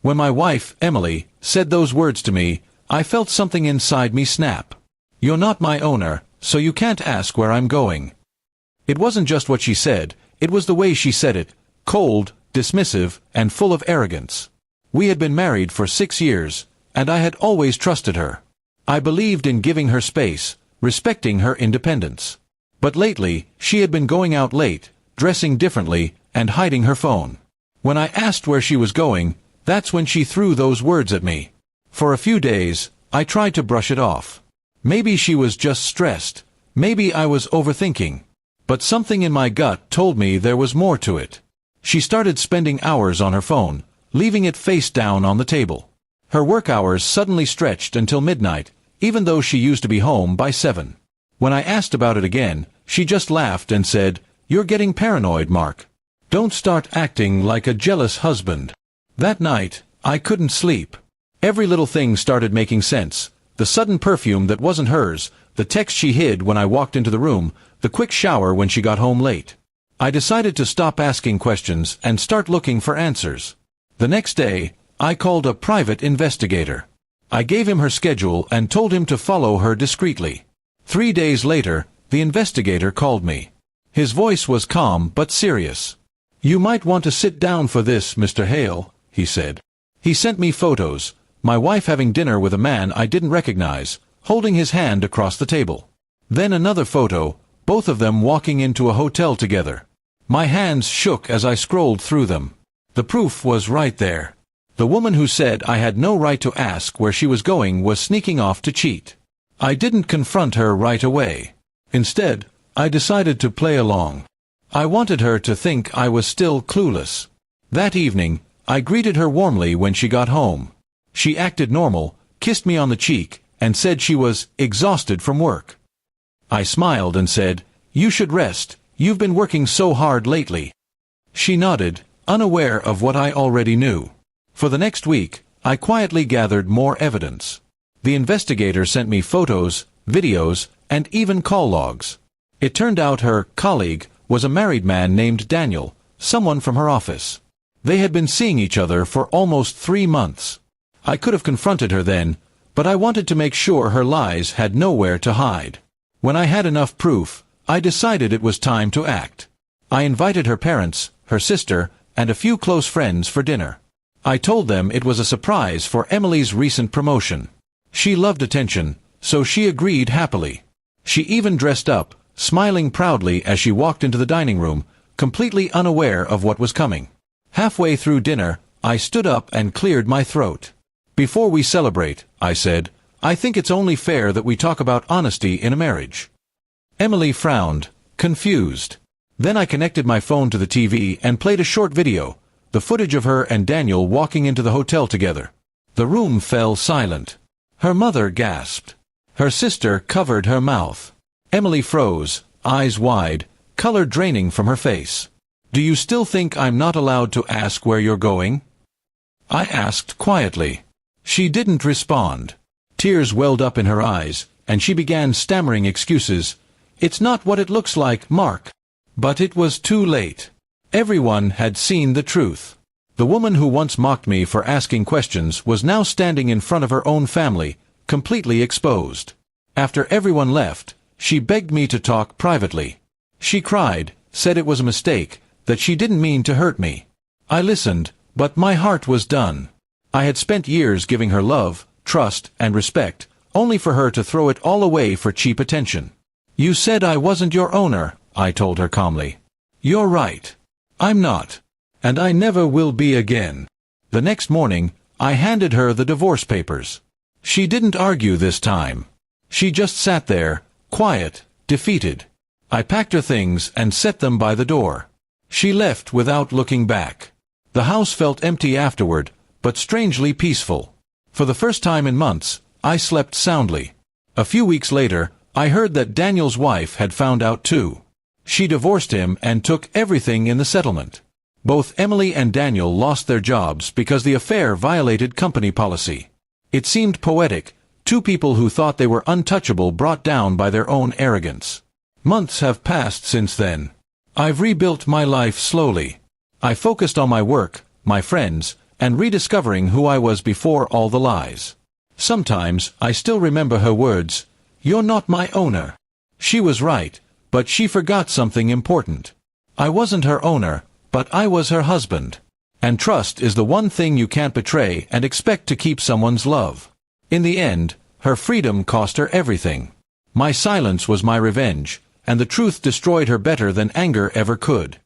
When my wife, Emily, said those words to me, I felt something inside me snap. You're not my owner, so you can't ask where I'm going. It wasn't just what she said, it was the way she said it, cold, dismissive, and full of arrogance. We had been married for 6 years, and I had always trusted her. I believed in giving her space, respecting her independence. But lately, she had been going out late, dressing differently, and hiding her phone. When I asked where she was going, that's when she threw those words at me. For a few days, I tried to brush it off. Maybe she was just stressed. Maybe I was overthinking. But something in my gut told me there was more to it. She started spending hours on her phone, leaving it face down on the table. Her work hours suddenly stretched until midnight, even though she used to be home by 7. When I asked about it again, she just laughed and said, "You're getting paranoid, Mark. Don't start acting like a jealous husband." That night, I couldn't sleep. Every little thing started making sense. The sudden perfume that wasn't hers, the text she hid when I walked into the room, the quick shower when she got home late. I decided to stop asking questions and start looking for answers. The next day, I called a private investigator. I gave him her schedule and told him to follow her discreetly. 3 days later, the investigator called me. His voice was calm but serious. "You might want to sit down for this, Mr. Hale," he said. He sent me photos, my wife having dinner with a man I didn't recognize, holding his hand across the table. Then another photo, both of them walking into a hotel together. My hands shook as I scrolled through them. The proof was right there. The woman who said I had no right to ask where she was going was sneaking off to cheat. I didn't confront her right away. Instead, I decided to play along. I wanted her to think I was still clueless. That evening, I greeted her warmly when she got home. She acted normal, kissed me on the cheek, and said she was exhausted from work. I smiled and said, "You should rest, you've been working so hard lately." She nodded, unaware of what I already knew. For the next week, I quietly gathered more evidence. The investigator sent me photos, videos, and even call logs. It turned out her colleague was a married man named Daniel, someone from her office. They had been seeing each other for almost 3 months. I could have confronted her then, but I wanted to make sure her lies had nowhere to hide. When I had enough proof, I decided it was time to act. I invited her parents, her sister, and a few close friends for dinner. I told them it was a surprise for Emily's recent promotion. She loved attention, so she agreed happily. She even dressed up, smiling proudly as she walked into the dining room, completely unaware of what was coming. Halfway through dinner, I stood up and cleared my throat. "Before we celebrate," I said, "I think it's only fair that we talk about honesty in a marriage." Emily frowned, confused. Then I connected my phone to the TV and played a short video, the footage of her and Daniel walking into the hotel together. The room fell silent. Her mother gasped. Her sister covered her mouth. Emily froze, eyes wide, color draining from her face. "Do you still think I'm not allowed to ask where you're going?" I asked quietly. She didn't respond. Tears welled up in her eyes, and she began stammering excuses. "It's not what it looks like, Mark." But it was too late. Everyone had seen the truth. The woman who once mocked me for asking questions was now standing in front of her own family, completely exposed. After everyone left, she begged me to talk privately. She cried, said it was a mistake, that she didn't mean to hurt me. I listened, but my heart was done. I had spent years giving her love, trust, and respect, only for her to throw it all away for cheap attention. "You said I wasn't your owner," I told her calmly. "You're right. I'm not. And I never will be again." The next morning, I handed her the divorce papers. She didn't argue this time. She just sat there, quiet, defeated. I packed her things and set them by the door. She left without looking back. The house felt empty afterward, but strangely peaceful. For the first time in months, I slept soundly. A few weeks later, I heard that Daniel's wife had found out too. She divorced him and took everything in the settlement. Both Emily and Daniel lost their jobs because the affair violated company policy. It seemed poetic, two people who thought they were untouchable brought down by their own arrogance. Months have passed since then. I've rebuilt my life slowly. I focused on my work, my friends, and rediscovering who I was before all the lies. Sometimes, I still remember her words, "You're not my owner." She was right, but she forgot something important. I wasn't her owner, but I was her husband. And trust is the one thing you can't betray and expect to keep someone's love. In the end, her freedom cost her everything. My silence was my revenge, and the truth destroyed her better than anger ever could.